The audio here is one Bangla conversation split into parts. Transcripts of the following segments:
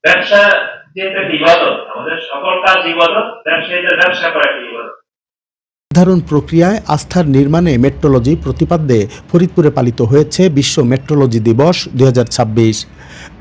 ব্যবসা যে একটা ইবাদত, আমাদের সকল কাজ ইবাদত, ব্যবসায়ীদের ব্যবসা করা একটা ইবাদত। নির্ধারণ প্রক্রিয়ায় আস্থার নির্মাণে মেট্রোলজি প্রতিপাদ্যে ফরিদপুরে পালিত হয়েছে বিশ্ব মেট্রোলজি দিবস 2026।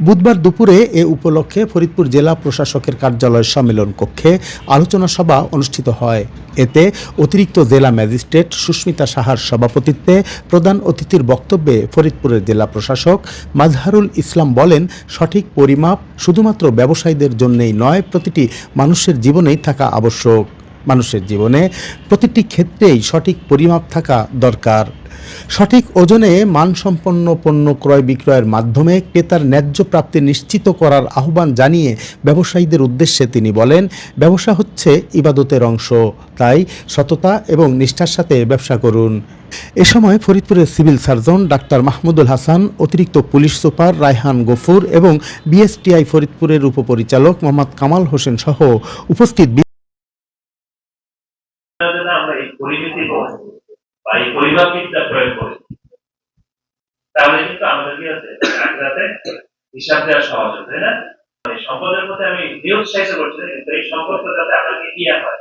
বুধবার দুপুরে এ উপলক্ষে ফরিদপুর জেলা প্রশাসকের কার্যালয় সম্মেলন কক্ষে আলোচনা সভা অনুষ্ঠিত হয়। এতে অতিরিক্ত জেলা ম্যাজিস্ট্রেট সুস্মিতা সাহার সভাপতিত্বে প্রধান অতিথির বক্তব্যে ফরিদপুরের জেলা প্রশাসক মাজহারুল ইসলাম বলেন, সঠিক পরিমাপ শুধুমাত্র ব্যবসায়ীদের জন্যই নয়, প্রতিটি মানুষের জীবনেই থাকা আবশ্যক। মানুষের জীবনে প্রতিটি ক্ষেত্রেই সঠিক পরিমাপ থাকা দরকার। সঠিক ওজনে মানসম্পন্ন পণ্য ক্রয় বিক্রয়ের মাধ্যমে ক্রেতার ন্যায্য প্রাপ্তি নিশ্চিত করার আহ্বান জানিয়ে ব্যবসায়ীদের উদ্দেশ্যে তিনি বলেন, ব্যবসা হচ্ছে ইবাদতের অংশ, তাই সততা এবং নিষ্ঠার সাথে ব্যবসা করুন। এ সময় ফরিদপুরের civil surgeon doctor Mahmudul Hasan, অতিরিক্ত পুলিশ সুপার রায়হান গফুর এবং বিএসটিআই ফরিদপুরের উপপরিচালক মোহাম্মদ কামাল হোসেন সহ উপস্থিত আমরা এই পরিমিতি বা এই পরিমাপবিদ্যা প্রয়োগ করি, তাহলে কিন্তু আমাদের কি আছে, আখেরাতে হিসাব দেওয়া সহজ হবে, তাই না? সম্পদের প্রতি আমি নিরুৎসাহিত করছি না, কিন্তু এই সম্পদটা যাতে আপনাকে কি হয়,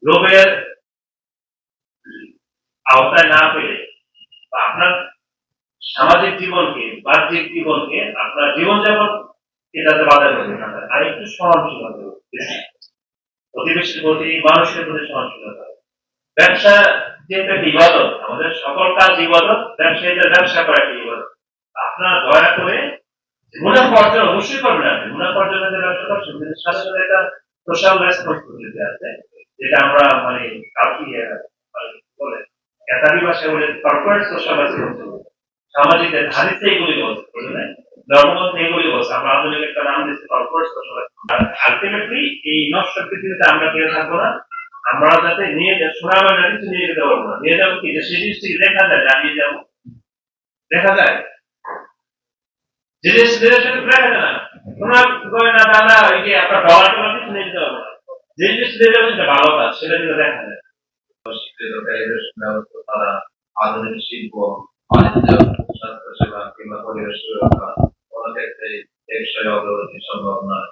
লোভের আওতায় না পেলে বা আপনার সামাজিক জীবনকে, বাহ্যিক জীবনকে, আপনার জীবনযাপন এটাতে বাধা করবে না। আর একটু সহনশীলতা, প্রতিবেশীর প্রতি, মানুষের প্রতি সহনশীলতা। ব্যবসা যে একটা ইবাদত, আমাদের সকল কাজ ইবাদত, ব্যবসায়ীদের ব্যবসা করা একটা ইবাদত। আপনার দয়া করে মুনাফা অর্জন অবশ্যই করবেন, আপনি মুনাফা অর্জনের যে ব্যবসা করছেন, কিন্তু সাথে সাথে একটা সোশ্যাল রেসপন্সিবিলিটি আছে, যেটা আমরা মানে কাউকে বলে ক্যাটারি ভাষায় বলে কর্পোরেট সোশ্যাল রেসপন্সিবিলিটি। সামাজিক হাদিসে এগুলি বলছে, বুঝলেন? ধর্মগ্রন্থে এগুলি বলছে, আমরা আধুনিক একটা নাম দিচ্ছি কর্পোরেট সোশ্যাল রেসপন্সিবিলিটি। আলটিমেটলি এই নষ্ট পৃথিবীতে আমরা কেউ থাকবো না, আমরা যাতে নিয়ে শোনা বা কিছু নিয়ে যেতে পারবো না। নিয়ে যাবো কি, যে সেই জিনিসটি দেখা যায়, জানিয়ে যাবো, দেখা যায় যে জিনিসটা দেখা যায় না, শোনা গয়না দানা ওই যে আপনার ডলার টলার কিছু নিয়ে যেতে পারবো না। যে জিনিসটা দিয়ে যাবো সেটা ভালো কাজ, সেটা কিন্তু দেখা যায়। তারা আধুনিক শিল্প, বাণিজ্য, স্বাস্থ্যসেবা কিংবা পরিবেশ সুরক্ষা কোনো ক্ষেত্রে এ বিষয়ে অগ্রগতি সম্ভব নয়।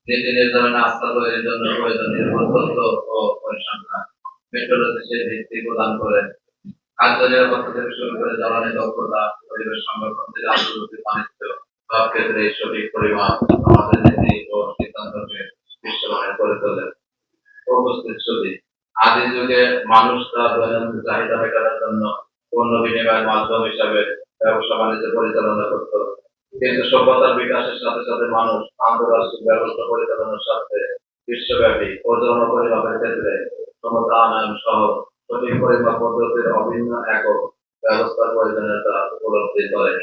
নীতি নির্ধারণে আস্থা তৈরির জন্য প্রয়োজনীয় তথ্য ও পরিসংখ্যান মেট্রোলজি সে ভিত্তি প্রদান করে। খাদ্য নিরাপত্তা থেকে শুরু করে জ্বালানি দক্ষতা, পরিবেশ সংরক্ষণ থেকে আন্তর্জাতিক বাণিজ্য, সব ক্ষেত্রে সঠিক পরিমাপ আমাদের নীতি ও সিদ্ধান্তকে বিশ্বমানের করে তোলে। উপস্থিত ছবি, আদি যুগে মানুষ তার দৈনন্দিন চাহিদা মেটানোর জন্য পণ্য বিনিময়ের মাধ্যম হিসাবে ব্যবসা বাণিজ্য পরিচালনা করত, কিন্তু সভ্যতার বিকাশের সাথে সাথে মানুষ আন্তর্জাতিক ব্যবস্থা পরিচালনার সাথে বিশ্বব্যাপী ওজন ও পরিমাপের ক্ষেত্রে ক্ষমতা আনয়ন সহ সঠিক পরিমাপ পদ্ধতির অভিন্ন একক ব্যবস্থার প্রয়োজনীয়তা উপলব্ধি করে।